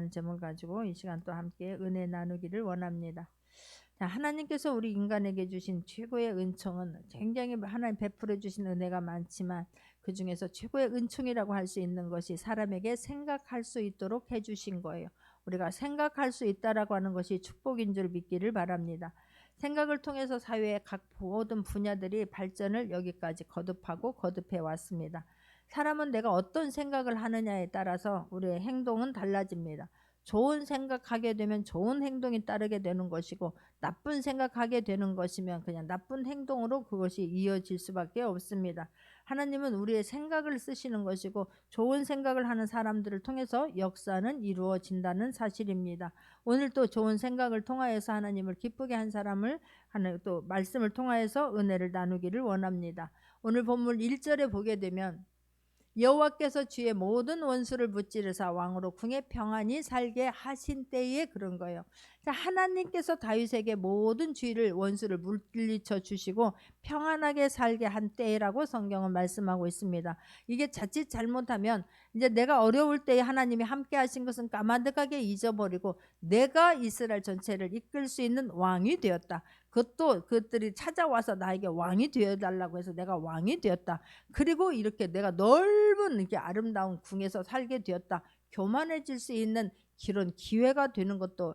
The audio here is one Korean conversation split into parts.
은혜라는 제목을 가지고 이 시간 또 함께 은혜 나누기를 원합니다. 자, 하나님께서 우리 인간에게 주신 최고의 은총은 굉장히 하나님 베풀어 주신 은혜가 많지만 그 중에서 최고의 은총이라고 할 수 있는 것이 사람에게 생각할 수 있도록 해주신 거예요. 우리가 생각할 수 있다라고 하는 것이 축복인 줄 믿기를 바랍니다. 생각을 통해서 사회의 각 모든 분야들이 발전을 여기까지 거듭하고 거듭해 왔습니다. 사람은 내가 어떤 생각을 하느냐에 따라서 우리의 행동은 달라집니다. 좋은 생각하게 되면 좋은 행동이 따르게 되는 것이고, 나쁜 생각하게 되는 것이면 그냥 나쁜 행동으로 그것이 이어질 수밖에 없습니다. 하나님은 우리의 생각을 쓰시는 것이고, 좋은 생각을 하는 사람들을 통해서 역사는 이루어진다는 사실입니다. 오늘 또 좋은 생각을 통하여서 하나님을 기쁘게 한 사람을 또 말씀을 통하여서 은혜를 나누기를 원합니다. 오늘 본문 1절에 보게 되면 여호와께서 주의 모든 원수를 무찌르사 왕으로 궁에 평안히 살게 하신 때에 그런 거예요. 하나님께서 다윗에게 모든 주의를 원수를 물리쳐 주시고 평안하게 살게 한 때라고 성경은 말씀하고 있습니다. 이게 자칫 잘못하면 이제 내가 어려울 때에 하나님이 함께 하신 것은 까마득하게 잊어버리고 내가 이스라엘 전체를 이끌 수 있는 왕이 되었다. 그것도 그들이 찾아와서 나에게 왕이 되어달라고 해서 내가 왕이 되었다. 그리고 이렇게 내가 넓은 이렇게 아름다운 궁에서 살게 되었다. 교만해질 수 있는 그런 기회가 되는 것도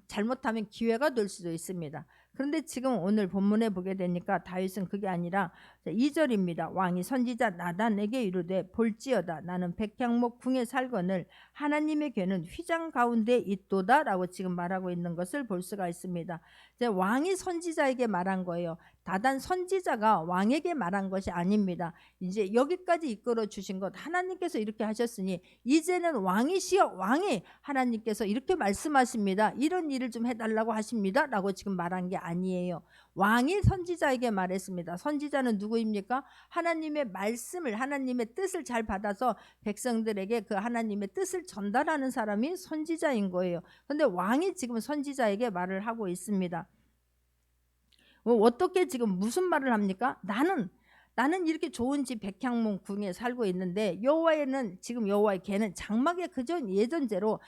잘못하면 기회가 될 수도 있습니다. 그런데 지금 오늘 본문에 보게 되니까 다윗은 그게 아니라 2절입니다. 왕이 선지자 나단에게 이르되 볼지어다 나는 백향목 궁에 살거늘 하나님의 괴는 휘장 가운데 있도다 라고 지금 말하고 있는 것을 볼 수가 있습니다. 이제 왕이 선지자에게 말한 거예요. 다단 선지자가 왕에게 말한 것이 아닙니다. 이제 여기까지 이끌어 주신 것 하나님께서 이렇게 하셨으니 이제는 왕이시여 왕이 하나님께서 이렇게 말씀하십니다. 이런 일을 좀 해달라고 하십니다 라고 지금 말한 게 아니에요. 왕이 선지자에게 말했습니다. 선지자는 누구입니까? 하나님의 말씀을 하나님의 뜻을 잘 받아서 백성들에게 그 하나님의 뜻을 전달하는 사람이 선지자인 거예요. 그런데 왕이 지금 선지자에게 말을 하고 있습니다. 어떻게 지금 무슨 말을 합니까? 나는 이렇게 좋은 집 백향목 궁에 살고 있는데 여호와는 지금 여호와의 궤는 장막에 그전 예전대로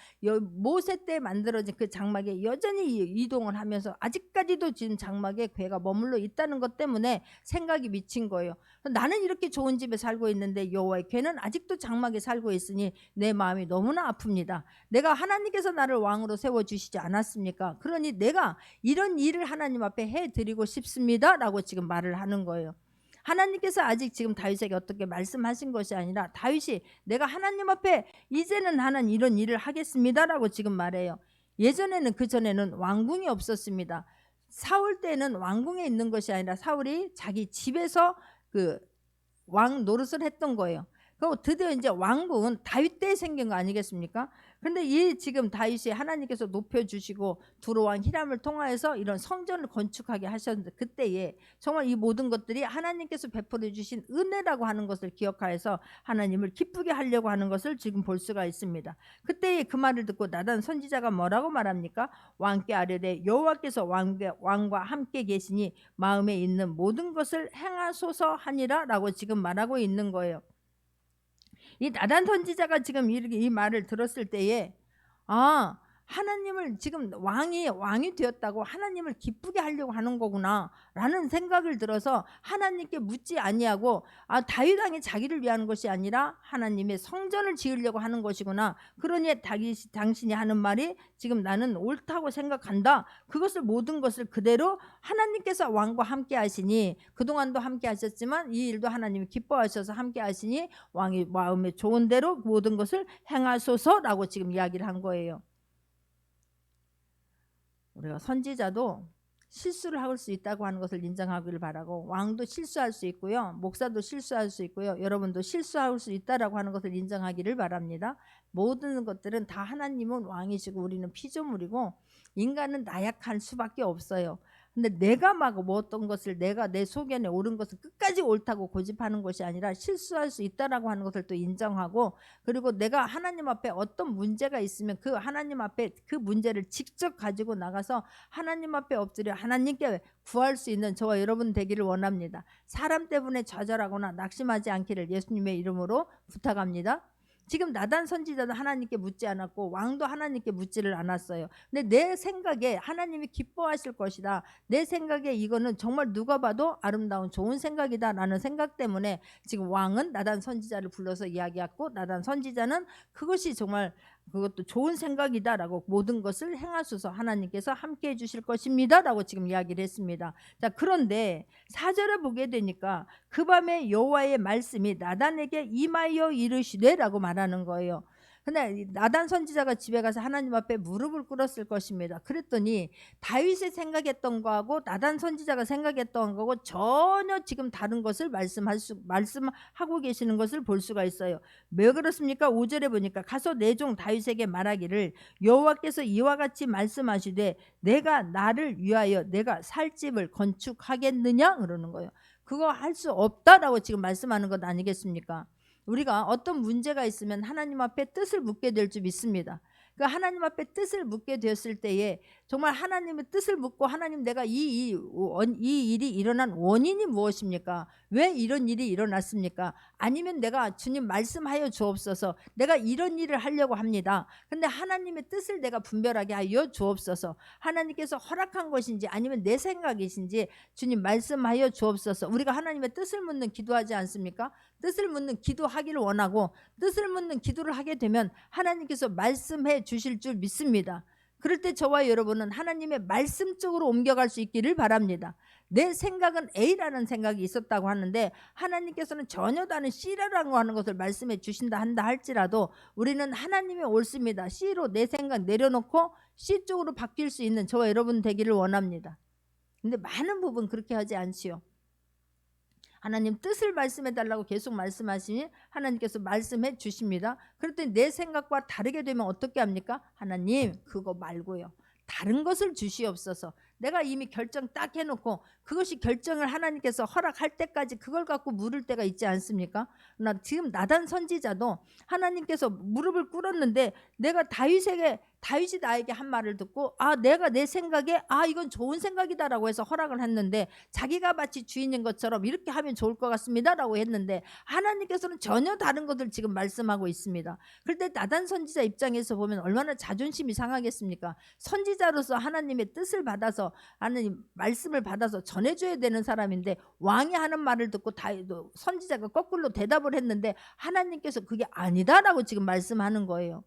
모세 때 만들어진 그 장막에 여전히 이동을 하면서 아직까지도 지금 장막에 궤가 머물러 있다는 것 때문에 생각이 미친 거예요. 나는 이렇게 좋은 집에 살고 있는데 여호와의 궤는 아직도 장막에 살고 있으니 내 마음이 너무나 아픕니다. 내가 하나님께서 나를 왕으로 세워주시지 않았습니까? 그러니 내가 이런 일을 하나님 앞에 해드리고 싶습니다 라고 지금 말을 하는 거예요. 하나님께서 아직 지금 다윗에게 어떻게 말씀하신 것이 아니라 다윗이 내가 하나님 앞에 이제는 나는 이런 일을 하겠습니다 라고 지금 말해요. 예전에는 그전에는 왕궁이 없었습니다. 사울 때는 왕궁에 있는 것이 아니라 사울이 자기 집에서 그 왕 노릇을 했던 거예요. 그리고 드디어 이제 왕궁은 다윗 때 생긴 거 아니겠습니까? 그런데 이 지금 다윗이 하나님께서 높여주시고 두로왕 히람을 통하여서 이런 성전을 건축하게 하셨는데 그때에 정말 이 모든 것들이 하나님께서 베풀어 주신 은혜라고 하는 것을 기억하여서 하나님을 기쁘게 하려고 하는 것을 지금 볼 수가 있습니다. 그때에 그 말을 듣고 나단 선지자가 뭐라고 말합니까? 왕께 아뢰되 여호와께서 왕과 함께 계시니 마음에 있는 모든 것을 행하소서 하니라 라고 지금 말하고 있는 거예요. 이 나단 선지자가 지금 이렇게 이 말을 들었을 때에 하나님을 지금 왕이 되었다고 하나님을 기쁘게 하려고 하는 거구나 라는 생각을 들어서 하나님께 묻지 아니하고 다윗 왕이 자기를 위한 것이 아니라 하나님의 성전을 지으려고 하는 것이구나. 그러니 당신이 하는 말이 지금 나는 옳다고 생각한다. 그것을 모든 것을 그대로 하나님께서 왕과 함께 하시니 그동안도 함께 하셨지만 이 일도 하나님이 기뻐하셔서 함께 하시니 왕이 마음에 좋은 대로 모든 것을 행하소서라고 지금 이야기를 한 거예요. 우리가 선지자도 실수를 할 수 있다고 하는 것을 인정하기를 바라고 왕도 실수할 수 있고요. 목사도 실수할 수 있고요. 여러분도 실수할 수 있다라고 하는 것을 인정하기를 바랍니다. 모든 것들은 다 하나님은 왕이시고 우리는 피조물이고 인간은 나약할 수밖에 없어요. 근데 내가 막 어떤 것을 내가 내 소견에 옳은 것을 끝까지 옳다고 고집하는 것이 아니라 실수할 수 있다라고 하는 것을 또 인정하고 그리고 내가 하나님 앞에 어떤 문제가 있으면 그 하나님 앞에 그 문제를 직접 가지고 나가서 하나님 앞에 엎드려 하나님께 구할 수 있는 저와 여러분 되기를 원합니다. 사람 때문에 좌절하거나 낙심하지 않기를 예수님의 이름으로 부탁합니다. 지금 나단 선지자도 하나님께 묻지 않았고 왕도 하나님께 묻지를 않았어요. 근데 내 생각에 하나님이 기뻐하실 것이다. 내 생각에 이거는 정말 누가 봐도 아름다운 좋은 생각이다라는 생각 때문에 지금 왕은 나단 선지자를 불러서 이야기했고, 나단 선지자는 그것이 정말 그것도 좋은 생각이다라고 모든 것을 행하소서 하나님께서 함께 해주실 것입니다라고 지금 이야기를 했습니다. 자, 그런데 4절에 보게 되니까 그 밤에 여호와의 말씀이 나단에게 임하여 이르시되라고 말하는 거예요. 근데 나단 선지자가 집에 가서 하나님 앞에 무릎을 꿇었을 것입니다. 그랬더니 다윗이 생각했던 거하고 나단 선지자가 생각했던 거하고 전혀 지금 다른 것을 말씀하고 계시는 것을 볼 수가 있어요. 왜 그렇습니까? 5절에 보니까 가서 내 종 다윗에게 말하기를 여호와께서 이와 같이 말씀하시되 내가 나를 위하여 내가 살 집을 건축하겠느냐 그러는 거예요. 그거 할 수 없다라고 지금 말씀하는 것 아니겠습니까? 우리가 어떤 문제가 있으면 하나님 앞에 뜻을 묻게 될 줄 믿습니다. 그 하나님 앞에 뜻을 묻게 되었을 때에 정말 하나님의 뜻을 묻고 하나님 내가 이 일이 일어난 원인이 무엇입니까? 왜 이런 일이 일어났습니까? 아니면 내가 주님 말씀하여 주옵소서 내가 이런 일을 하려고 합니다. 근데 하나님의 뜻을 내가 분별하게 하여 주옵소서 하나님께서 허락한 것인지 아니면 내 생각이신지 주님 말씀하여 주옵소서. 우리가 하나님의 뜻을 묻는 기도하지 않습니까? 뜻을 묻는 기도하기를 원하고 뜻을 묻는 기도를 하게 되면 하나님께서 말씀해 주실 줄 믿습니다. 그럴 때 저와 여러분은 하나님의 말씀 쪽으로 옮겨갈 수 있기를 바랍니다. 내 생각은 A라는 생각이 있었다고 하는데 하나님께서는 전혀 다른 C라고 하는 것을 말씀해 주신다 한다 할지라도 우리는 하나님이 옳습니다. C로 내 생각 내려놓고 C 쪽으로 바뀔 수 있는 저와 여러분 되기를 원합니다. 근데 많은 부분 그렇게 하지 않지요. 하나님 뜻을 말씀해 달라고 계속 말씀하시니 하나님께서 말씀해 주십니다. 그랬더니 내 생각과 다르게 되면 어떻게 합니까? 하나님 그거 말고요 다른 것을 주시옵소서. 내가 이미 결정 딱 해놓고 그것이 결정을 하나님께서 허락할 때까지 그걸 갖고 물을 때가 있지 않습니까? 지금 나단 선지자도 하나님께서 무릎을 꿇었는데 내가 다윗이 나에게 한 말을 듣고 내가 내 생각에 이건 좋은 생각이다라고 해서 허락을 했는데 자기가 마치 주인인 것처럼 이렇게 하면 좋을 것 같습니다라고 했는데 하나님께서는 전혀 다른 것을 지금 말씀하고 있습니다. 그런데 나단 선지자 입장에서 보면 얼마나 자존심이 상하겠습니까? 선지자로서 하나님의 뜻을 받아서 하나님 말씀을 받아서 전해줘야 되는 사람인데 왕이 하는 말을 듣고 선지자가 거꾸로 대답을 했는데 하나님께서 그게 아니다라고 지금 말씀하는 거예요.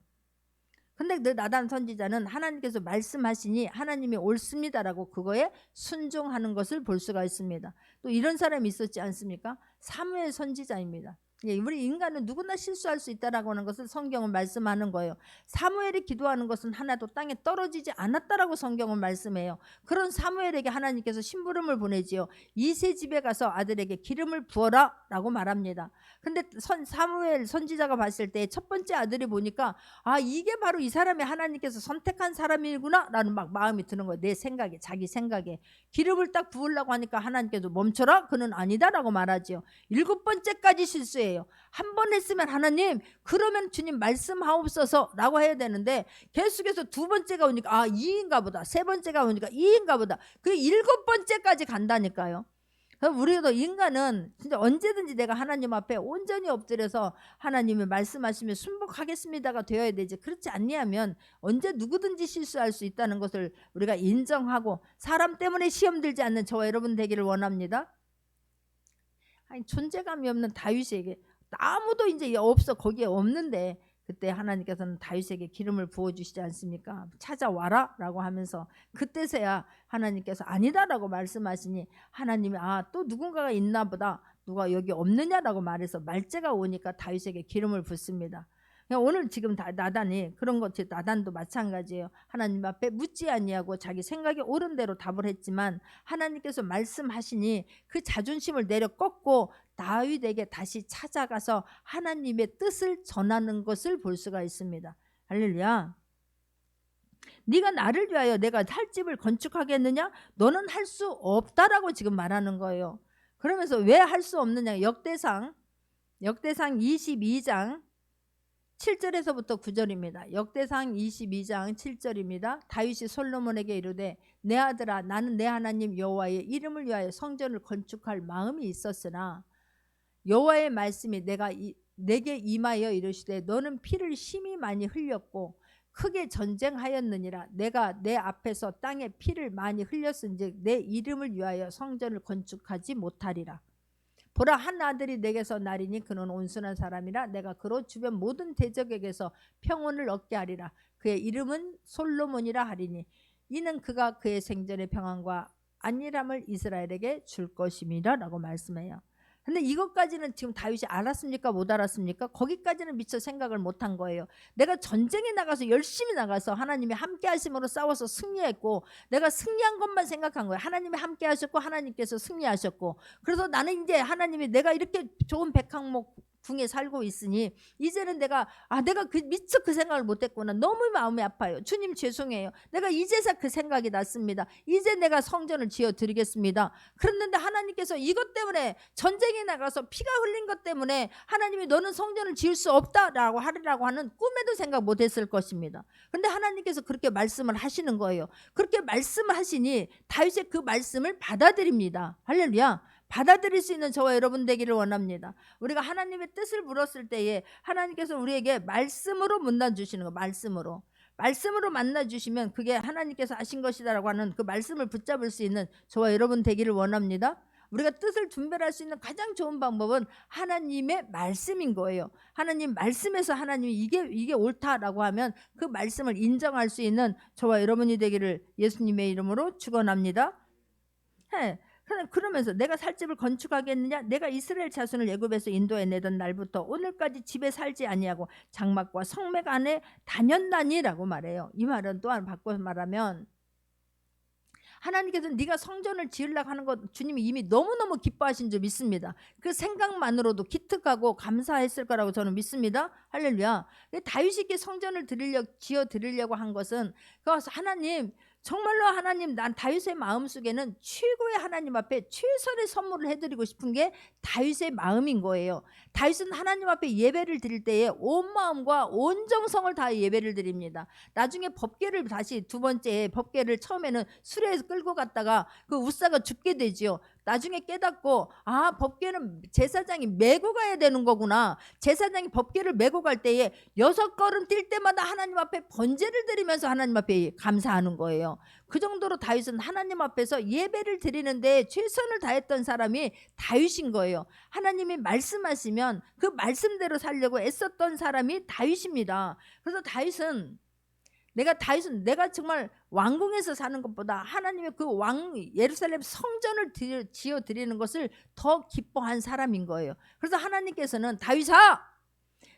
근데 그 나단 선지자는 하나님께서 말씀하시니 하나님이 옳습니다라고 그거에 순종하는 것을 볼 수가 있습니다. 또 이런 사람이 있었지 않습니까? 사무엘 선지자입니다. 우리 인간은 누구나 실수할 수 있다라고 하는 것을 성경은 말씀하는 거예요. 사무엘이 기도하는 것은 하나도 땅에 떨어지지 않았다라고 성경은 말씀해요. 그런 사무엘에게 하나님께서 심부름을 보내지요. 이세 집에 가서 아들에게 기름을 부어라 라고 말합니다. 근데 사무엘 선지자가 봤을 때 첫 번째 아들이 보니까 이게 바로 이 사람이 하나님께서 선택한 사람이구나 라는 막 마음이 드는 거예요. 내 생각에 자기 생각에 기름을 딱 부으려고 하니까 하나님께서 멈춰라 그는 아니다라고 말하지요. 7번째까지 실수해요. 한 번 했으면 하나님 그러면 주님 말씀하옵소서 라고 해야 되는데 계속해서 두 번째가 오니까 이인가 보다 세 번째가 오니까 이인가 보다 그 7번째까지 간다니까요. 우리도 인간은 진짜 언제든지 내가 하나님 앞에 온전히 엎드려서 하나님이 말씀하시면 순복하겠습니다가 되어야 되지. 그렇지 않냐면 언제 누구든지 실수할 수 있다는 것을 우리가 인정하고 사람 때문에 시험 들지 않는 저와 여러분 되기를 원합니다. 존재감이 없는 다윗에게 아무도 이제 없어 거기에 없는데 그때 하나님께서는 다윗에게 기름을 부어주시지 않습니까? 찾아와라 라고 하면서 그때서야 하나님께서 아니다라고 말씀하시니 하나님이 또 누군가가 있나 보다 누가 여기 없느냐라고 말해서 말째가 오니까 다윗에게 기름을 붓습니다. 오늘 지금 나단이 그런 것 나단도 마찬가지예요. 하나님 앞에 묻지 아니하고 자기 생각이 옳은 대로 답을 했지만 하나님께서 말씀하시니 그 자존심을 내려 꺾고 다윗에게 다시 찾아가서 하나님의 뜻을 전하는 것을 볼 수가 있습니다. 할렐루야. 네가 나를 위하여 내가 살 집을 건축하겠느냐? 너는 할 수 없다라고 지금 말하는 거예요. 그러면서 왜 할 수 없느냐? 역대상 22장 7절에서부터 9절입니다. 역대상 22장 7절입니다. 다윗이 솔로몬에게 이르되 내 아들아 나는 내 하나님 여호와의 이름을 위하여 성전을 건축할 마음이 있었으나 여호와의 말씀이 내가 내게 임하여 이르시되 너는 피를 심히 많이 흘렸고 크게 전쟁하였느니라. 내가 내 앞에서 땅에 피를 많이 흘렸은즉 내 이름을 위하여 성전을 건축하지 못하리라. 보라, 한 아들이 내게서 나리니 그는 온순한 사람이라. 내가 그로 주변 모든 대적에게서 평온을 얻게 하리라. 그의 이름은 솔로몬이라 하리니 이는 그가 그의 생전의 평안과 안일함을 이스라엘에게 줄 것임이라 라고 말씀해요. 근데 이것까지는 지금 다윗이 알았습니까? 못 알았습니까? 거기까지는 미처 생각을 못한 거예요. 내가 전쟁에 나가서 열심히 나가서 하나님이 함께 하심으로 싸워서 승리했고 내가 승리한 것만 생각한 거예요. 하나님이 함께 하셨고 하나님께서 승리하셨고, 그래서 나는 이제 하나님이 내가 이렇게 좋은 백항목 궁에 살고 있으니 이제는 내가 미처 그 생각을 못했구나. 너무 마음이 아파요. 주님 죄송해요. 내가 이제서 그 생각이 났습니다. 이제 내가 성전을 지어 드리겠습니다. 그랬는데 하나님께서 이것 때문에 전쟁에 나가서 피가 흘린 것 때문에 하나님이 너는 성전을 지을 수 없다라고 하리라고 하는 꿈에도 생각 못했을 것입니다. 그런데 하나님께서 그렇게 말씀을 하시는 거예요. 그렇게 말씀하시니 다윗의 그 말씀을 받아들입니다. 할렐루야. 받아들일 수 있는 저와 여러분 되기를 원합니다. 우리가 하나님의 뜻을 물었을 때에 하나님께서 우리에게 말씀으로 문단주시는 거, 말씀으로 만나주시면 그게 하나님께서 하신 것이다라고 하는 그 말씀을 붙잡을 수 있는 저와 여러분 되기를 원합니다. 우리가 뜻을 분별할 수 있는 가장 좋은 방법은 하나님의 말씀인 거예요. 하나님 말씀에서 하나님이 이게 옳다라고 하면 그 말씀을 인정할 수 있는 저와 여러분이 되기를 예수님의 이름으로 축원합니다. 그러면서 내가 살 집을 건축하겠느냐? 내가 이스라엘 자손을 애굽에서 인도해 내던 날부터 오늘까지 집에 살지 아니하고 장막과 성맥 안에 다녔나니라고 말해요. 이 말은 또한 바꿔서 말하면 하나님께서는 네가 성전을 지으려고 하는 것 주님이 이미 너무너무 기뻐하신 줄 믿습니다. 그 생각만으로도 기특하고 감사했을 거라고 저는 믿습니다. 할렐루야. 다윗이 이렇게 성전을 지어 드리려고 한 것은 그래서 하나님, 정말로 하나님, 난 다윗의 마음속에는 최고의 하나님 앞에 최선의 선물을 해드리고 싶은 게 다윗의 마음인 거예요. 다윗은 하나님 앞에 예배를 드릴 때에 온 마음과 온 정성을 다해 예배를 드립니다. 나중에 법궤를 다시 두 번째 법궤를 처음에는 수레에서 끌고 갔다가 그 우사가 죽게 되지요. 나중에 깨닫고 법궤는 제사장이 메고 가야 되는 거구나. 제사장이 법궤를 메고 갈 때에 6걸음 뛸 때마다 하나님 앞에 번제를 드리면서 하나님 앞에 감사하는 거예요. 그 정도로 다윗은 하나님 앞에서 예배를 드리는데 최선을 다했던 사람이 다윗인 거예요. 하나님이 말씀하시면 그 말씀대로 살려고 애썼던 사람이 다윗입니다. 그래서 다윗은 내가 정말 왕궁에서 사는 것보다 하나님의 그 예루살렘 성전을 지어 드리는 것을 더 기뻐한 사람인 거예요. 그래서 하나님께서는 다윗아,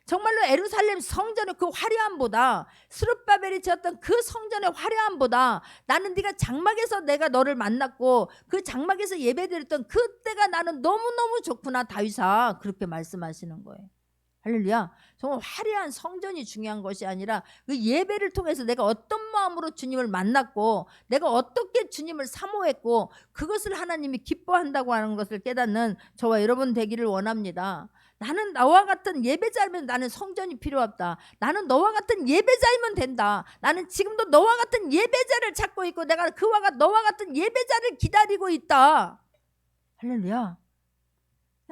정말로 예루살렘 성전의 그 화려함보다, 스룹바벨이 지었던 그 성전의 화려함보다 나는 네가 장막에서 내가 너를 만났고 그 장막에서 예배드렸던 그때가 나는 너무너무 좋구나 다윗아, 그렇게 말씀하시는 거예요. 할렐루야. 정말 화려한 성전이 중요한 것이 아니라 그 예배를 통해서 내가 어떤 마음으로 주님을 만났고 내가 어떻게 주님을 사모했고 그것을 하나님이 기뻐한다고 하는 것을 깨닫는 저와 여러분 되기를 원합니다. 나는 나와 같은 예배자이면 나는 성전이 필요 없다. 나는 너와 같은 예배자이면 된다. 나는 지금도 너와 같은 예배자를 찾고 있고 내가 너와 같은 예배자를 기다리고 있다. 할렐루야.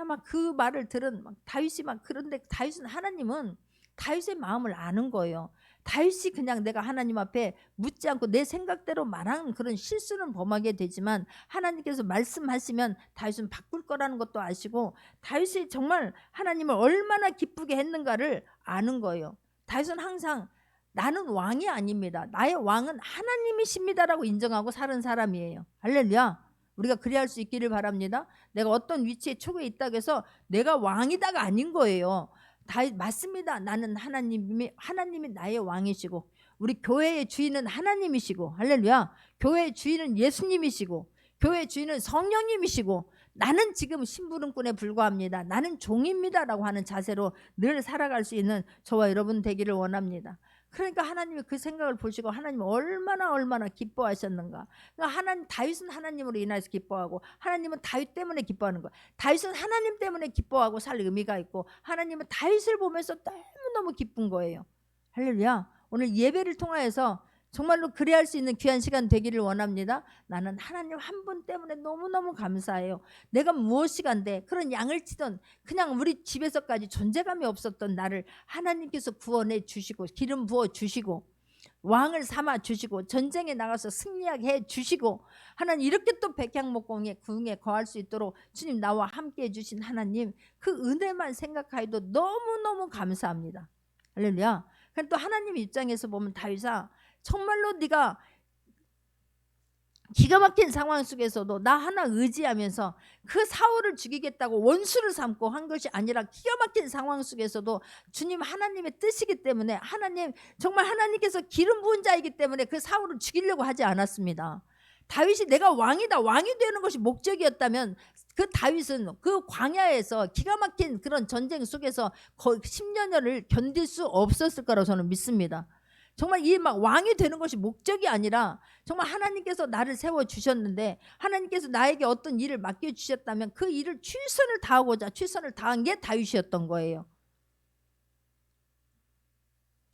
막 그 말을 들은 다윗이 그런데 하나님은 다윗의 마음을 아는 거예요. 다윗이 그냥 내가 하나님 앞에 묻지 않고 내 생각대로 말하는 그런 실수는 범하게 되지만 하나님께서 말씀하시면 다윗은 바꿀 거라는 것도 아시고 다윗이 정말 하나님을 얼마나 기쁘게 했는가를 아는 거예요. 다윗은 항상 나는 왕이 아닙니다. 나의 왕은 하나님이십니다라고 인정하고 사는 사람이에요. 할렐루야. 우리가 그래야 할 수 있기를 바랍니다. 내가 어떤 위치에 초기에 있다고 해서 내가 왕이다가 아닌 거예요. 맞습니다. 나는 하나님이 나의 왕이시고 우리 교회의 주인은 하나님이시고, 할렐루야. 교회의 주인은 예수님이시고 교회의 주인은 성령님이시고 나는 지금 심부름꾼에 불과합니다. 나는 종입니다라고 하는 자세로 늘 살아갈 수 있는 저와 여러분 되기를 원합니다. 그러니까 하나님이 그 생각을 보시고 하나님이 얼마나 기뻐하셨는가. 그러니까 다윗은 하나님으로 인해서 기뻐하고 하나님은 다윗 때문에 기뻐하는 거야. 다윗은 하나님 때문에 기뻐하고 살 의미가 있고 하나님은 다윗을 보면서 너무너무 기쁜 거예요. 할렐루야. 오늘 예배를 통하여서 정말로 그래야 할 수 있는 귀한 시간 되기를 원합니다. 나는 하나님 한 분 때문에 너무너무 감사해요. 내가 무엇이간데 그런 양을 치던 그냥 우리 집에서까지 존재감이 없었던 나를 하나님께서 구원해 주시고 기름 부어 주시고 왕을 삼아 주시고 전쟁에 나가서 승리하게 해 주시고 하나님 이렇게 또 백향목공에 궁에 거할 수 있도록 주님 나와 함께 해주신 하나님 그 은혜만 생각하여도 너무너무 감사합니다. 할렐루야. 그럼 또 하나님 입장에서 보면 다윗아 정말로 네가 기가 막힌 상황 속에서도 나 하나 의지하면서 그 사울을 죽이겠다고 원수를 삼고 한 것이 아니라 기가 막힌 상황 속에서도 주님 하나님의 뜻이기 때문에 하나님 정말 하나님께서 기름 부은 자이기 때문에 그 사울을 죽이려고 하지 않았습니다. 다윗이 내가 왕이다 왕이 되는 것이 목적이었다면 그 다윗은 그 광야에서 기가 막힌 그런 전쟁 속에서 거의 10년여를 견딜 수 없었을 거라고 저는 믿습니다. 정말 이 막 왕이 되는 것이 목적이 아니라 정말 하나님께서 나를 세워 주셨는데 하나님께서 나에게 어떤 일을 맡겨 주셨다면 그 일을 최선을 다하고자 최선을 다한 게 다윗이었던 거예요.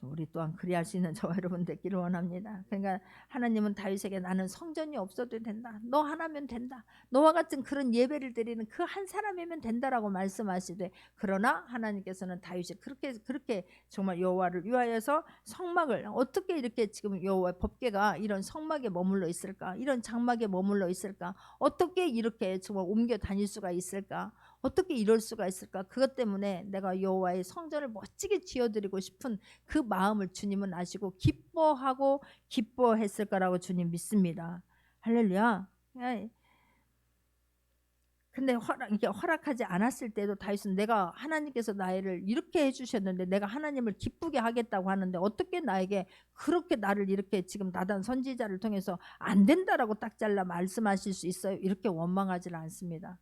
우리 또한 그리할 수 있는 저와 여러분 되기를 원합니다. 그러니까 하나님은 다윗에게 나는 성전이 없어도 된다. 너 하나면 된다. 너와 같은 그런 예배를 드리는 그 한 사람이면 된다라고 말씀하시되 그러나 하나님께서는 다윗이 그렇게 정말 여호와를 위하여서 성막을 어떻게 이렇게 지금 여호와의 법궤가 이런 성막에 머물러 있을까? 이런 장막에 머물러 있을까? 어떻게 이렇게 정말 옮겨 다닐 수가 있을까? 어떻게 이럴 수가 있을까? 그것 때문에 내가 여호와의 성전을 멋지게 지어드리고 싶은 그 마음을 주님은 아시고 기뻐하고 기뻐했을 거라고 주님 믿습니다. 할렐루야. 근데 이게 허락하지 않았을 때도 다윗은 내가 하나님께서 나를 이렇게 해주셨는데 내가 하나님을 기쁘게 하겠다고 하는데 어떻게 나에게 그렇게 나를 이렇게 지금 나단 선지자를 통해서 안 된다라고 딱 잘라 말씀하실 수 있어요? 이렇게 원망하지는 않습니다.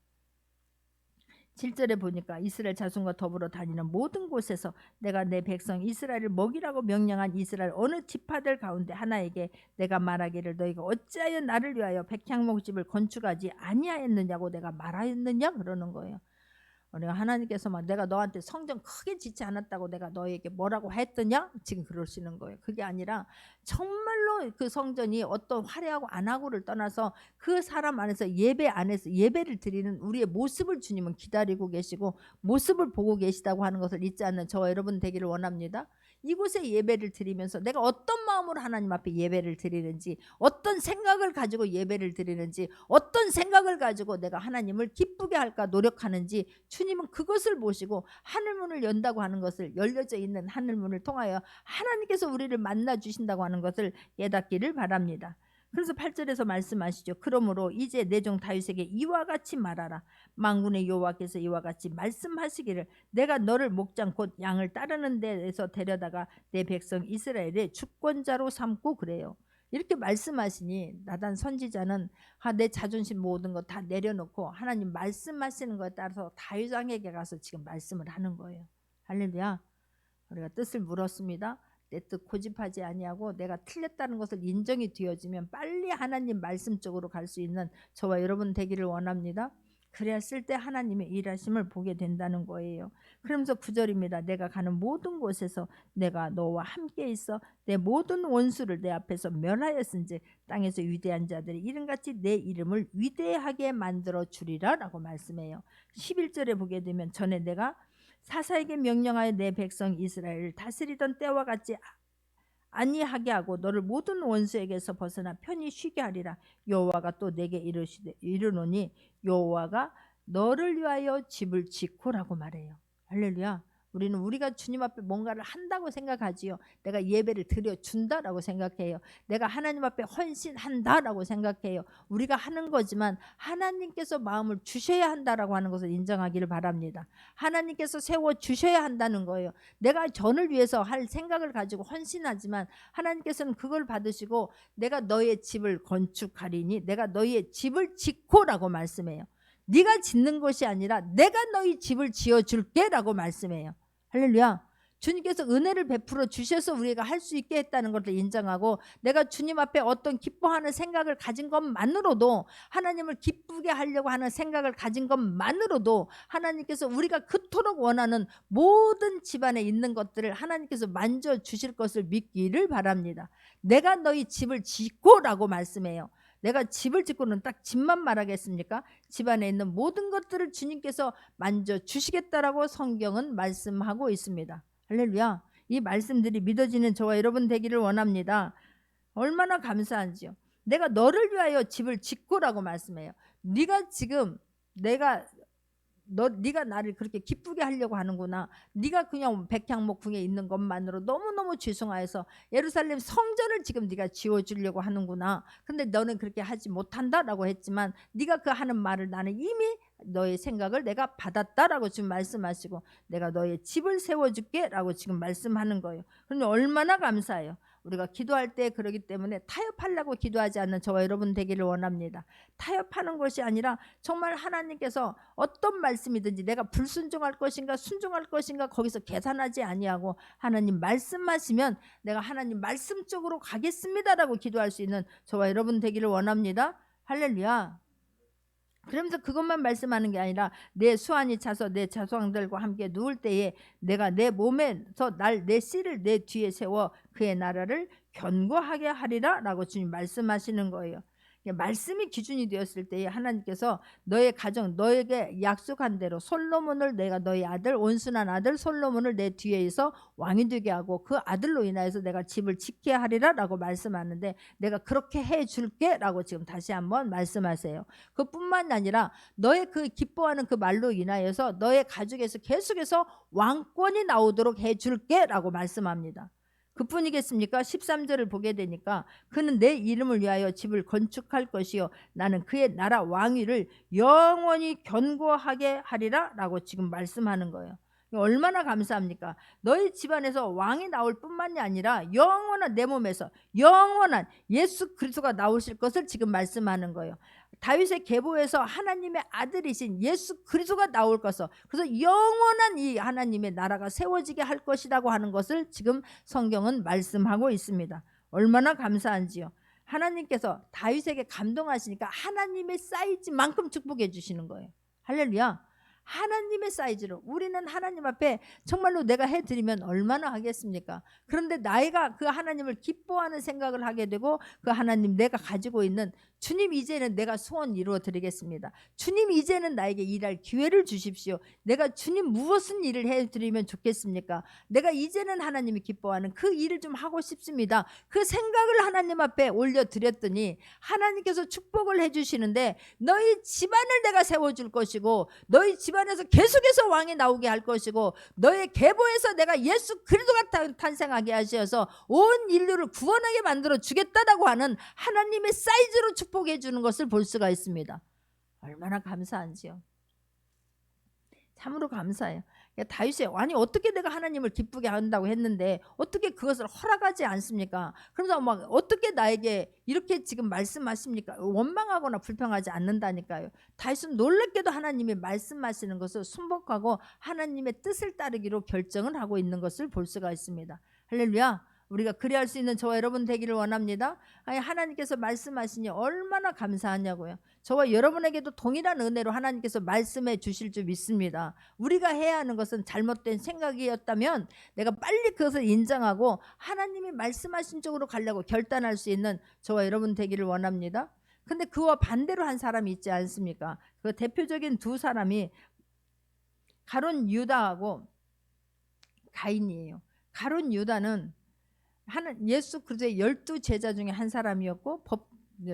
7절에 보니까 이스라엘 자손과 더불어 다니는 모든 곳에서 내가 내 백성 이스라엘을 먹이라고 명령한 이스라엘 어느 지파들 가운데 하나에게 내가 말하기를 너희가 어찌하여 나를 위하여 백향목집을 건축하지 아니하였느냐고 내가 말하였느냐 그러는 거예요. 우리가 하나님께서 막 내가 너한테 성전 크게 짓지 않았다고 내가 너에게 뭐라고 했더냐 지금 그러시는 거예요. 그게 아니라 정말로 그 성전이 어떤 화려하고 안 하고를 떠나서 그 사람 안에서 예배 안에서 예배를 드리는 우리의 모습을 주님은 기다리고 계시고 모습을 보고 계시다고 하는 것을 잊지 않는 저와 여러분 되기를 원합니다. 이곳에 예배를 드리면서 내가 어떤 마음으로 하나님 앞에 예배를 드리는지 어떤 생각을 가지고 예배를 드리는지 어떤 생각을 가지고 내가 하나님을 기쁘게 할까 노력하는지 주님은 그것을 보시고 하늘문을 연다고 하는 것을 열려져 있는 하늘문을 통하여 하나님께서 우리를 만나 주신다고 하는 것을 깨닫기를 바랍니다. 그래서 8절에서 말씀하시죠. 그러므로 이제 내 종 다윗에게 이와 같이 말하라. 만군의 여호와께서 이와 같이 말씀하시기를 내가 너를 목장 곧 양을 따르는 데에서 데려다가 내 백성 이스라엘의 주권자로 삼고 그래요. 이렇게 말씀하시니 나단 선지자는 내 자존심 모든 거 다 내려놓고 하나님 말씀하시는 것에 따라서 다윗 왕에게 가서 지금 말씀을 하는 거예요. 할렐루야. 우리가 뜻을 물었습니다. 내 뜻 고집하지 아니하고 내가 틀렸다는 것을 인정이 되어지면 빨리 하나님 말씀 쪽으로 갈 수 있는 저와 여러분 되기를 원합니다. 그랬을 때 하나님의 일하심을 보게 된다는 거예요. 그러면서 9절입니다. 내가 가는 모든 곳에서 내가 너와 함께 있어 내 모든 원수를 내 앞에서 멸하였은즉 땅에서 위대한 자들이 이름같이 내 이름을 위대하게 만들어 주리라 라고 말씀해요. 11절에 보게 되면 전에 내가 사사에게 명령하여 내 백성 이스라엘을 다스리던 때와 같이 아니하게 하고 너를 모든 원수에게서 벗어나 편히 쉬게 하리라. 여호와가 또 내게 이르노니 여호와가 너를 위하여 집을 짓고라고 말해요. 할렐루야. 우리는 우리가 주님 앞에 뭔가를 한다고 생각하지요. 내가 예배를 드려준다라고 생각해요. 내가 하나님 앞에 헌신한다라고 생각해요. 우리가 하는 거지만 하나님께서 마음을 주셔야 한다라고 하는 것을 인정하기를 바랍니다. 하나님께서 세워주셔야 한다는 거예요. 내가 전을 위해서 할 생각을 가지고 헌신하지만 하나님께서는 그걸 받으시고 내가 너의 집을 건축하리니 내가 너의 집을 짓고라고 말씀해요. 네가 짓는 것이 아니라 내가 너희 집을 지어줄게 라고 말씀해요. 할렐루야. 주님께서 은혜를 베풀어 주셔서 우리가 할 수 있게 했다는 것을 인정하고, 내가 주님 앞에 어떤 기뻐하는 생각을 가진 것만으로도, 하나님을 기쁘게 하려고 하는 생각을 가진 것만으로도 하나님께서 우리가 그토록 원하는 모든 집안에 있는 것들을 하나님께서 만져주실 것을 믿기를 바랍니다. 내가 너희 집을 짓고라고 말씀해요. 내가 집을 짓고는 딱 집만 말하겠습니까? 집안에 있는 모든 것들을 주님께서 만져주시겠다라고 성경은 말씀하고 있습니다. 할렐루야. 이 말씀들이 믿어지는 저와 여러분 되기를 원합니다. 얼마나 감사한지요. 내가 너를 위하여 집을 짓고라고 말씀해요. 네가 지금 네가 나를 그렇게 기쁘게 하려고 하는구나. 네가 그냥 백향목궁에 있는 것만으로 너무너무 죄송하여서 예루살렘 성전을 지금 네가 지어주려고 하는구나. 근데 너는 그렇게 하지 못한다라고 했지만, 네가 그 하는 말을 나는 이미 너의 생각을 내가 받았다라고 지금 말씀하시고, 내가 너의 집을 세워줄게 라고 지금 말씀하는 거예요. 그러면 얼마나 감사해요. 우리가 기도할 때 그러기 때문에 타협하려고 기도하지 않는 저와 여러분 되기를 원합니다. 타협하는 것이 아니라 정말 하나님께서 어떤 말씀이든지 내가 불순종할 것인가 순종할 것인가 거기서 계산하지 아니하고, 하나님 말씀하시면 내가 하나님 말씀 쪽으로 가겠습니다라고 기도할 수 있는 저와 여러분 되기를 원합니다. 할렐루야. 그러면서 그것만 말씀하는 게 아니라, 내 수완이 차서 내 자손들과 함께 누울 때에 내가 내 몸에서 내 씨를 내 뒤에 세워 그의 나라를 견고하게 하리라 라고 주님 말씀하시는 거예요. 말씀이 기준이 되었을 때에 하나님께서 너의 가정, 너에게 약속한 대로 솔로몬을, 내가 너의 아들, 온순한 아들 솔로몬을 내 뒤에서 왕이 되게 하고 그 아들로 인하여서 내가 집을 짓게 하리라 라고 말씀하는데, 내가 그렇게 해줄게 라고 지금 다시 한번 말씀하세요. 그뿐만 아니라 너의 그 기뻐하는 그 말로 인하여서 너의 가족에서 계속해서 왕권이 나오도록 해줄게 라고 말씀합니다. 그뿐이겠습니까? 13절을 보게 되니까, 그는 내 이름을 위하여 집을 건축할 것이요 나는 그의 나라 왕위를 영원히 견고하게 하리라 라고 지금 말씀하는 거예요. 얼마나 감사합니까? 너희 집안에서 왕이 나올 뿐만이 아니라 영원한, 내 몸에서 영원한 예수 그리스도가 나오실 것을 지금 말씀하는 거예요. 다윗의 계보에서 하나님의 아들이신 예수 그리스도가 나올 것을, 그래서 영원한 이 하나님의 나라가 세워지게 할 것이라고 하는 것을 지금 성경은 말씀하고 있습니다. 얼마나 감사한지요. 하나님께서 다윗에게 감동하시니까 하나님의 사이즈만큼 축복해 주시는 거예요. 할렐루야. 하나님의 사이즈로, 우리는 하나님 앞에 정말로 내가 해드리면 얼마나 하겠습니까? 그런데 나이가 그 하나님을 기뻐하는 생각을 하게 되고, 그 하나님 내가 가지고 있는, 주님 이제는 내가 소원 이루어 드리겠습니다. 주님 이제는 나에게 일할 기회를 주십시오. 내가 주님 무엇은 일을 해드리면 좋겠습니까? 내가 이제는 하나님이 기뻐하는 그 일을 좀 하고 싶습니다. 그 생각을 하나님 앞에 올려드렸더니 하나님께서 축복을 해주시는데, 너희 집안을 내가 세워줄 것이고, 너희 집안에서 계속해서 왕이 나오게 할 것이고, 너의 계보에서 내가 예수 그리스도가 탄생하게 하셔서 온 인류를 구원하게 만들어 주겠다라고 하는 하나님의 사이즈로 축복해 주는 것을 볼 수가 있습니다. 얼마나 감사한지요. 참으로 감사해요. 다윗이, 아니 어떻게 내가 하나님을 기쁘게 한다고 했는데 어떻게 그것을 허락하지 않습니까? 그러면서 막 어떻게 나에게 이렇게 지금 말씀하십니까? 원망하거나 불평하지 않는다니까요. 다윗은 놀랍게도 하나님이 말씀하시는 것을 순복하고 하나님의 뜻을 따르기로 결정을 하고 있는 것을 볼 수가 있습니다. 할렐루야. 우리가 그리할 수 있는 저와 여러분 되기를 원합니다. 아니, 하나님께서 말씀하시니 얼마나 감사하냐고요. 저와 여러분에게도 동일한 은혜로 하나님께서 말씀해 주실 줄 믿습니다. 우리가 해야 하는 것은 잘못된 생각이었다면 내가 빨리 그것을 인정하고 하나님이 말씀하신 쪽으로 가려고 결단할 수 있는 저와 여러분 되기를 원합니다. 근데 그와 반대로 한 사람이 있지 않습니까? 그 대표적인 두 사람이 가룟 유다하고 가인이에요. 가룟 유다는 예수 그리스도의 12제자 중에 한 사람이었고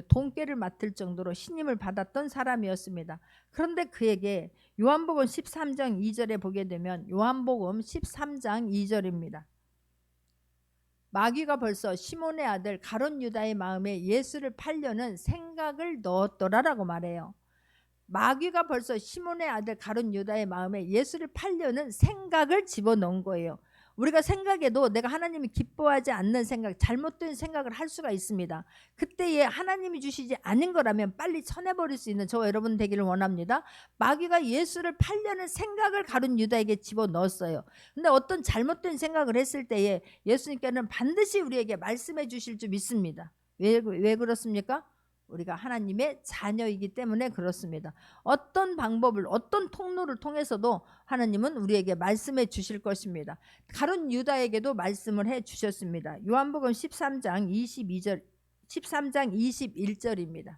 돈깨를 맡을 정도로 신임을 받았던 사람이었습니다. 그런데 그에게 요한복음 13장 2절에 보게 되면, 요한복음 13장 2절입니다. 마귀가 벌써 시몬의 아들 가룟 유다의 마음에 예수를 팔려는 생각을 넣었더라라고 말해요. 마귀가 벌써 시몬의 아들 가룟 유다의 마음에 예수를 팔려는 생각을 집어넣은 거예요. 우리가 생각해도 내가 하나님이 기뻐하지 않는 생각, 잘못된 생각을 할 수가 있습니다. 그때에 하나님이 주시지 않은 거라면 빨리 쳐내버릴 수 있는 저와 여러분 되기를 원합니다. 마귀가 예수를 팔려는 생각을 가룟 유다에게 집어넣었어요. 근데 어떤 잘못된 생각을 했을 때에 예수님께는 반드시 우리에게 말씀해 주실 줄 믿습니다. 왜 그렇습니까? 우리가 하나님의 자녀이기 때문에 그렇습니다. 어떤 방법을, 어떤 통로를 통해서도 하나님은 우리에게 말씀해 주실 것입니다. 가룟 유다에게도 말씀을 해 주셨습니다. 요한복음 13장 21절입니다.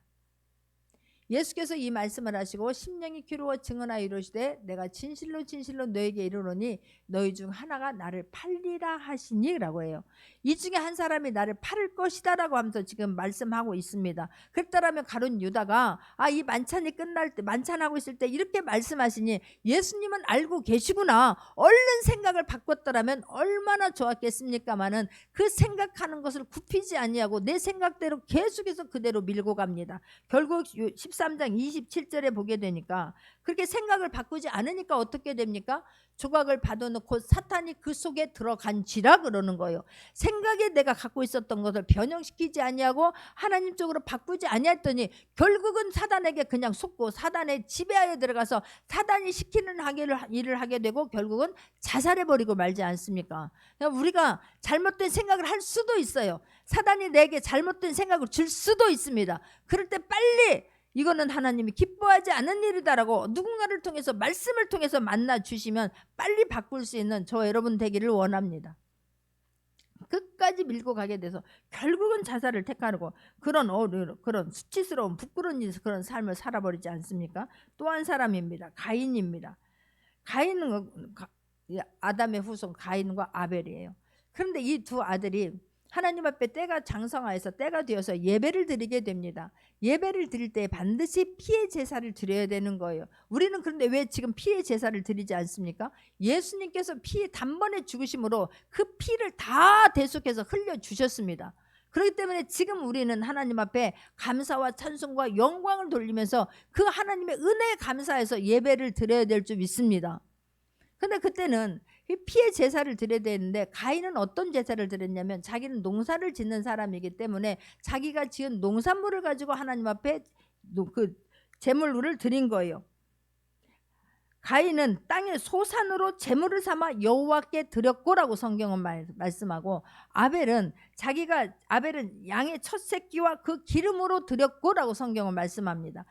예수께서 이 말씀을 하시고 심령이 귀로워 증언하여 이르시되 내가 진실로 진실로 너에게 이르노니 너희 중 하나가 나를 팔리라 하시니 라고 해요. 이 중에 한 사람이 나를 팔을 것이다 라고 하면서 지금 말씀하고 있습니다. 그랬다라면 가룟 유다가 이 만찬이 끝날 때, 만찬하고 있을 때 이렇게 말씀하시니 예수님은 알고 계시구나, 얼른 생각을 바꿨더라면 얼마나 좋았겠습니까마는 그 생각하는 것을 굽히지 아니하고 내 생각대로 계속해서 그대로 밀고 갑니다. 결국 13장 27절에 보게 되니까 그렇게 생각을 바꾸지 않으니까 어떻게 됩니까? 조각을 받아놓고 사탄이 그 속에 들어간지라 그러는 거예요. 생각에 내가 갖고 있었던 것을 변형시키지 아니하고 하나님 쪽으로 바꾸지 아니했더니 결국은 사단에게 그냥 속고 사단의 지배하에 들어가서 사단이 시키는 일을 하게 되고 결국은 자살해버리고 말지 않습니까? 그러니까 우리가 잘못된 생각을 할 수도 있어요. 사단이 내게 잘못된 생각을 줄 수도 있습니다. 그럴 때 빨리 이거는 하나님이 기뻐하지 않은 일이다라고 누군가를 통해서 말씀을 통해서 만나 주시면 빨리 바꿀 수 있는 저 여러분 되기를 원합니다. 끝까지 밀고 가게 돼서 결국은 자살을 택하고 그런 수치스러운 부끄러운 그런 삶을 살아버리지 않습니까? 또 한 사람입니다. 가인입니다. 가인은 아담의 후손 가인과 아벨이에요. 그런데 이 두 아들이 하나님 앞에 때가 장성하여서 때가 되어서 예배를 드리게 됩니다. 예배를 드릴 때 반드시 피의 제사를 드려야 되는 거예요. 우리는 그런데 왜 지금 피의 제사를 드리지 않습니까? 예수님께서 피 단번에 죽으심으로 그 피를 다 대속해서 흘려주셨습니다. 그렇기 때문에 지금 우리는 하나님 앞에 감사와 찬송과 영광을 돌리면서 그 하나님의 은혜에 감사해서 예배를 드려야 될 줄 믿습니다. 근데 그때는 피의 제사를 드려야 되는데 가인은 어떤 제사를 드렸냐면 자기는 농사를 짓는 사람이기 때문에 자기가 지은 농산물을 가지고 하나님 앞에 그 제물을 드린 거예요. 가인은 땅의 소산으로 제물을 삼아 여호와께 드렸고라고 성경은 말씀하고 아벨은 양의 첫 새끼와 그 기름으로 드렸고라고 성경은 말씀합니다.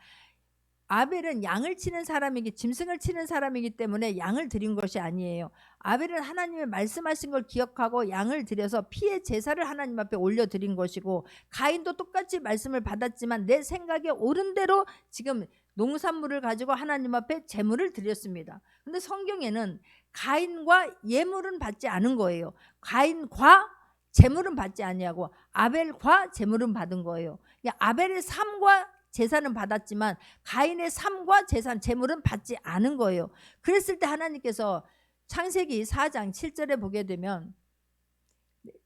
아벨은 양을 치는 사람이기 짐승을 치는 사람이기 때문에 양을 드린 것이 아니에요. 아벨은 하나님의 말씀하신 걸 기억하고 양을 드려서 피의 제사를 하나님 앞에 올려드린 것이고 가인도 똑같이 말씀을 받았지만 내 생각에 옳은 대로 지금 농산물을 가지고 하나님 앞에 제물을 드렸습니다. 근데 성경에는 가인과 예물은 받지 않은 거예요. 가인과 제물은 받지 아니하고 아벨과 제물은 받은 거예요. 아벨의 삶과 제사는 받았지만 가인의 삶과 제물은 받지 않은 거예요. 그랬을 때 하나님께서 창세기 4장 7절에 보게 되면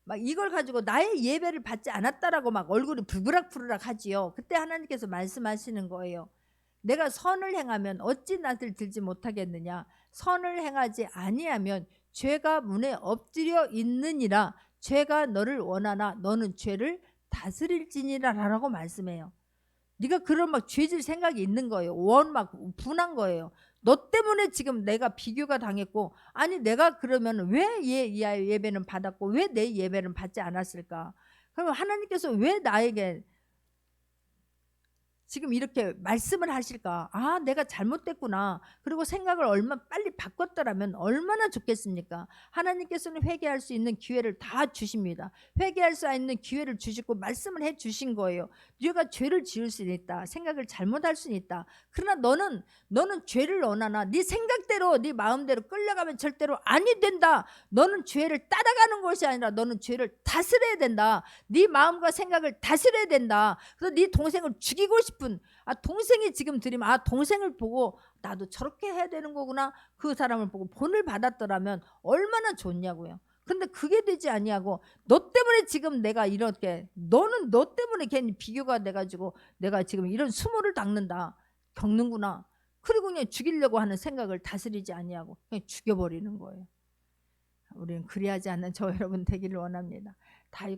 막 이걸 가지고 나의 예배를 받지 않았다라고 막 얼굴이 부그락부그락 하지요. 그때 하나님께서 말씀하시는 거예요. 내가 선을 행하면 어찌 나를 들지 못하겠느냐. 선을 행하지 아니하면 죄가 문에 엎드려 있느니라. 죄가 너를 원하나 너는 죄를 다스릴지니라 라고 말씀해요. 네가 그런 막 죄질 생각이 있는 거예요. 막 분한 거예요. 너 때문에 지금 내가 비교가 당했고 아니 내가 그러면 왜 예배는 받았고 왜 내 예배는 받지 않았을까? 그럼 하나님께서 왜 나에게 지금 이렇게 말씀을 하실까? 내가 잘못됐구나. 그리고 생각을 얼마나 빨리 바꿨더라면 얼마나 좋겠습니까? 하나님께서는 회개할 수 있는 기회를 다 주십니다. 회개할 수 있는 기회를 주시고 말씀을 해 주신 거예요. 네가 죄를 지을 수 있다. 생각을 잘못할 수 있다. 그러나 너는 죄를 원하나 네 생각대로 네 마음대로 끌려가면 절대로 아니 된다. 너는 죄를 따라가는 것이 아니라 너는 죄를 다스려야 된다. 네 마음과 생각을 다스려야 된다. 그래서 네 동생을 죽이고 싶은 동생이 지금 들으면 동생을 보고 나도 저렇게 해야 되는 거구나. 그 사람을 보고 본을 받았더라면 얼마나 좋냐고요. 근데 그게 되지 아니하고 너 때문에 지금 내가 이렇게 너는 너 때문에 괜히 비교가 돼가지고 내가 지금 이런 수모를 겪는구나. 그리고 그냥 죽이려고 하는 생각을 다스리지 아니하고 그냥 죽여버리는 거예요. 우리는 그리하지 않는 저 여러분 되기를 원합니다.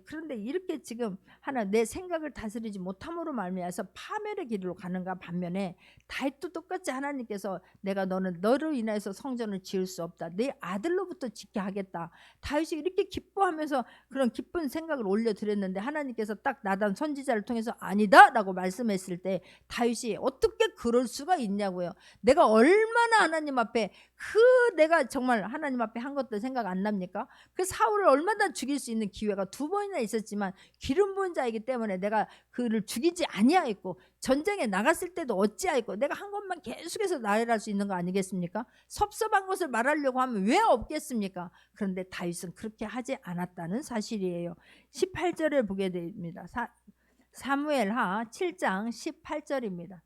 그런데 이렇게 지금 하나 내 생각을 다스리지 못함으로 말미암아서 파멸의 길로 가는가 반면에 다윗도 똑같이 하나님께서 내가 너로 인해서 성전을 지을 수 없다. 내 아들로부터 짓게 하겠다. 다윗이 이렇게 기뻐하면서 그런 기쁜 생각을 올려드렸는데 하나님께서 딱 나단 선지자를 통해서 아니다라고 말씀했을 때 다윗이 어떻게 그럴 수가 있냐고요. 내가 얼마나 하나님 앞에 내가 정말 하나님 앞에 한 것도 생각 안 납니까? 그 사울을 얼마나 죽일 수 있는 기회가 2번이나 있었지만 기름 부은 자이기 때문에 내가 그를 죽이지 아니하였고 전쟁에 나갔을 때도 어찌하였고 내가 한 것만 계속해서 나열할 수 있는 거 아니겠습니까? 섭섭한 것을 말하려고 하면 왜 없겠습니까? 그런데 다윗은 그렇게 하지 않았다는 사실이에요. 18절을 보게 됩니다. 사무엘하 7장 18절입니다.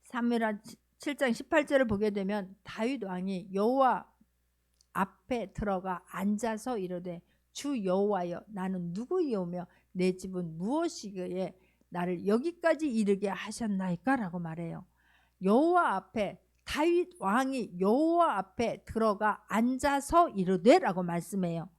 사무엘하 7장 18절을 보게 되면 다윗 왕이 여호와 앞에 들어가 앉아서 이르되 주 여호와여 나는 누구이오며 내 집은 무엇이기에 나를 여기까지 이르게 하셨나이까 라고 말해요. 여호와 앞에 다윗 왕이 여호와 앞에 들어가 앉아서 이르되 라고 말씀해요.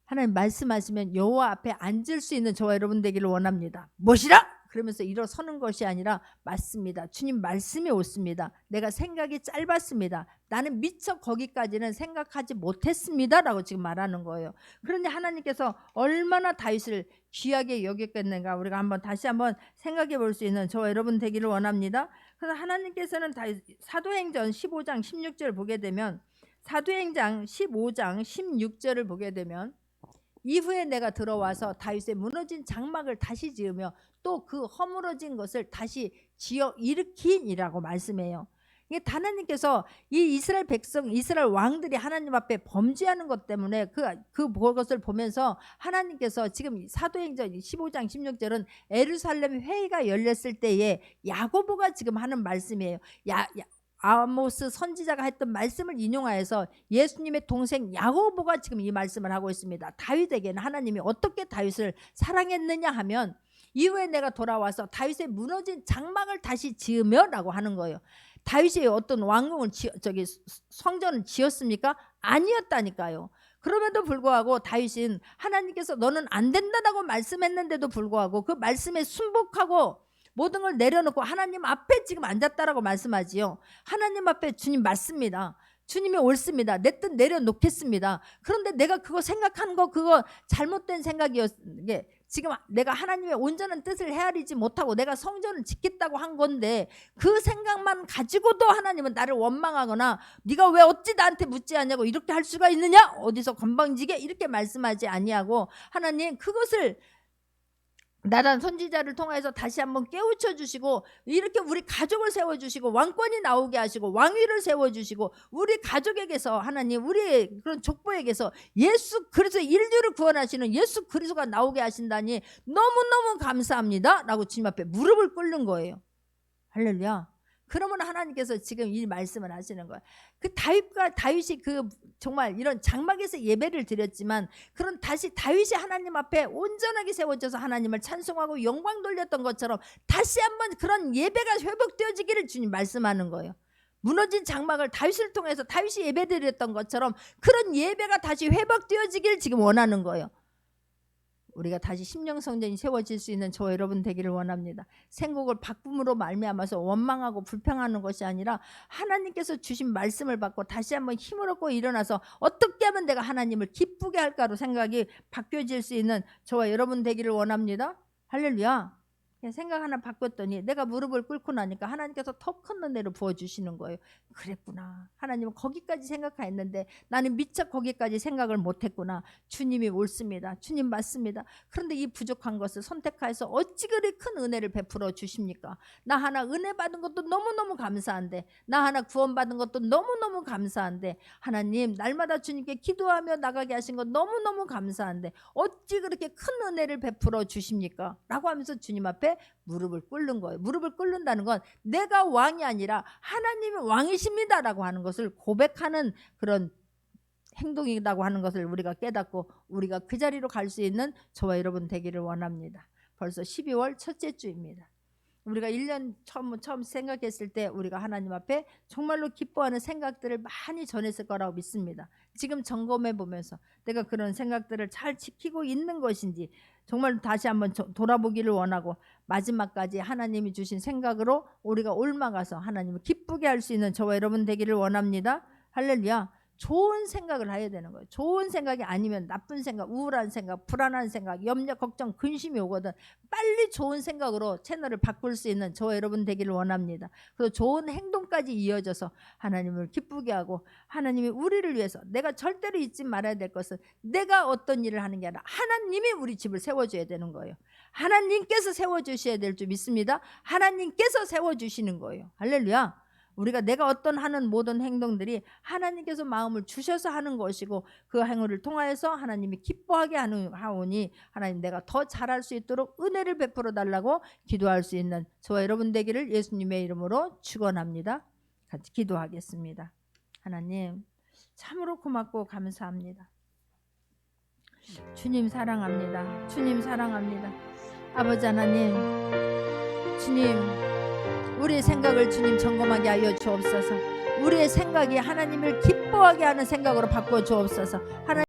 하나님 말씀하시면 여호와 앞에 앉을 수 있는 저와 여러분 되기를 원합니다. 무엇이라? 그러면서 일어서는 것이 아니라 맞습니다. 주님 말씀이 옳습니다. 내가 생각이 짧았습니다. 나는 미처 거기까지는 생각하지 못했습니다 라고 지금 말하는 거예요. 그런데 하나님께서 얼마나 다윗을 귀하게 여겼겠는가 우리가 다시 한번 생각해 볼 수 있는 저와 여러분 되기를 원합니다. 그래서 하나님께서는 사도행전 15장 16절을 보게 되면 사도행전 15장 16절을 보게 되면 이후에 내가 들어와서 다윗의 무너진 장막을 다시 지으며 또 그 허물어진 것을 다시 지어 일으킨이라고 말씀해요. 하나님께서 이 이스라엘 백성, 이스라엘 왕들이 하나님 앞에 범죄하는 것 때문에 그것을 보면서 하나님께서 지금 사도행전 15장 16절은 예루살렘 회의가 열렸을 때에 야고보가 지금 하는 말씀이에요. 아모스 선지자가 했던 말씀을 인용하여서 예수님의 동생 야고보가 지금 이 말씀을 하고 있습니다. 다윗에게는 하나님이 어떻게 다윗을 사랑했느냐 하면 이후에 내가 돌아와서 다윗의 무너진 장막을 다시 지으며 라고 하는 거예요. 다윗이 어떤 왕궁을 성전을 지었습니까? 아니었다니까요. 그럼에도 불구하고 다윗은 하나님께서 너는 안 된다라고 말씀했는데도 불구하고 그 말씀에 순복하고 모든 걸 내려놓고 하나님 앞에 지금 앉았다라고 말씀하지요. 하나님 앞에 주님 맞습니다. 주님이 옳습니다. 내 뜻 내려놓겠습니다. 그런데 내가 그거 생각한 거 그거 잘못된 생각이었게 지금 내가 하나님의 온전한 뜻을 헤아리지 못하고 내가 성전을 짓겠다고 한 건데 그 생각만 가지고도 하나님은 나를 원망하거나 네가 왜 어찌 나한테 묻지 않냐고 이렇게 할 수가 있느냐 어디서 건방지게 이렇게 말씀하지 아니하고 하나님 그것을 나단 선지자를 통해서 다시 한번 깨우쳐 주시고 이렇게 우리 가족을 세워주시고 왕권이 나오게 하시고 왕위를 세워주시고 우리 가족에게서 하나님 우리 그런 족보에게서 그래서 인류를 구원하시는 예수 그리스도가 나오게 하신다니 너무너무 감사합니다 라고 주님 앞에 무릎을 꿇는 거예요. 할렐루야. 그러면 하나님께서 지금 이 말씀을 하시는 거예요. 다윗이 정말 이런 장막에서 예배를 드렸지만 그런 다윗이 하나님 앞에 온전하게 세워져서 하나님을 찬송하고 영광 돌렸던 것처럼 다시 한번 그런 예배가 회복되어지기를 주님 말씀하는 거예요. 무너진 장막을 다윗을 통해서 다윗이 예배 드렸던 것처럼 그런 예배가 다시 회복되어지기를 지금 원하는 거예요. 우리가 다시 심령성전이 세워질 수 있는 저와 여러분 되기를 원합니다. 생곡을 바꿈으로 말미암아서 원망하고 불평하는 것이 아니라 하나님께서 주신 말씀을 받고 다시 한번 힘을 얻고 일어나서 어떻게 하면 내가 하나님을 기쁘게 할까로 생각이 바뀌어질 수 있는 저와 여러분 되기를 원합니다. 할렐루야. 생각 하나 바꿨더니 내가 무릎을 꿇고 나니까 하나님께서 더 큰 은혜를 부어주시는 거예요. 그랬구나. 하나님은 거기까지 생각했는데 나는 미처 거기까지 생각을 못했구나. 주님이 옳습니다. 주님 맞습니다. 그런데 이 부족한 것을 선택하여서 어찌 그리 큰 은혜를 베풀어 주십니까? 나 하나 은혜 받은 것도 너무너무 감사한데 나 하나 구원받은 것도 너무너무 감사한데 하나님 날마다 주님께 기도하며 나가게 하신 것 너무너무 감사한데 어찌 그렇게 큰 은혜를 베풀어 주십니까? 라고 하면서 주님 앞에 무릎을 꿇는 거예요. 무릎을 꿇는다는 건 내가 왕이 아니라 하나님이 왕이십니다 라고 하는 것을 고백하는 그런 행동이라고 하는 것을 우리가 깨닫고 우리가 그 자리로 갈 수 있는 저와 여러분 되기를 원합니다. 벌써 12월 첫째 주입니다. 우리가 1년 처음 생각했을 때 우리가 하나님 앞에 정말로 기뻐하는 생각들을 많이 전했을 거라고 믿습니다. 지금 점검해 보면서 내가 그런 생각들을 잘 지키고 있는 것인지 정말 다시 한번 돌아보기를 원하고, 마지막까지 하나님이 주신 생각으로 우리가 옮아가서 하나님을 기쁘게 할 수 있는 저와 여러분 되기를 원합니다. 할렐루야. 좋은 생각을 해야 되는 거예요. 좋은 생각이 아니면 나쁜 생각, 우울한 생각, 불안한 생각, 염려, 걱정, 근심이 오거든. 빨리 좋은 생각으로 채널을 바꿀 수 있는 저와 여러분 되기를 원합니다. 그래서 좋은 행동까지 이어져서 하나님을 기쁘게 하고, 하나님이 우리를 위해서, 내가 절대로 잊지 말아야 될 것은 내가 어떤 일을 하는 게 아니라 하나님이 우리 집을 세워줘야 되는 거예요. 하나님께서 세워주셔야 될 줄 믿습니다. 하나님께서 세워주시는 거예요. 할렐루야. 우리가 내가 어떤 하는 모든 행동들이 하나님께서 마음을 주셔서 하는 것이고, 그 행위를 통하여서 하나님이 기뻐하게 하오니 하나님 내가 더 잘할 수 있도록 은혜를 베풀어 달라고 기도할 수 있는 저와 여러분 되기를 예수님의 이름으로 축원합니다. 같이 기도하겠습니다. 하나님 참으로 고맙고 감사합니다. 주님 사랑합니다. 주님 사랑합니다. 아버지 하나님, 주님 우리의 생각을 주님 점검하게 하여 주옵소서. 우리의 생각이 하나님을 기뻐하게 하는 생각으로 바꿔 주옵소서. 하나님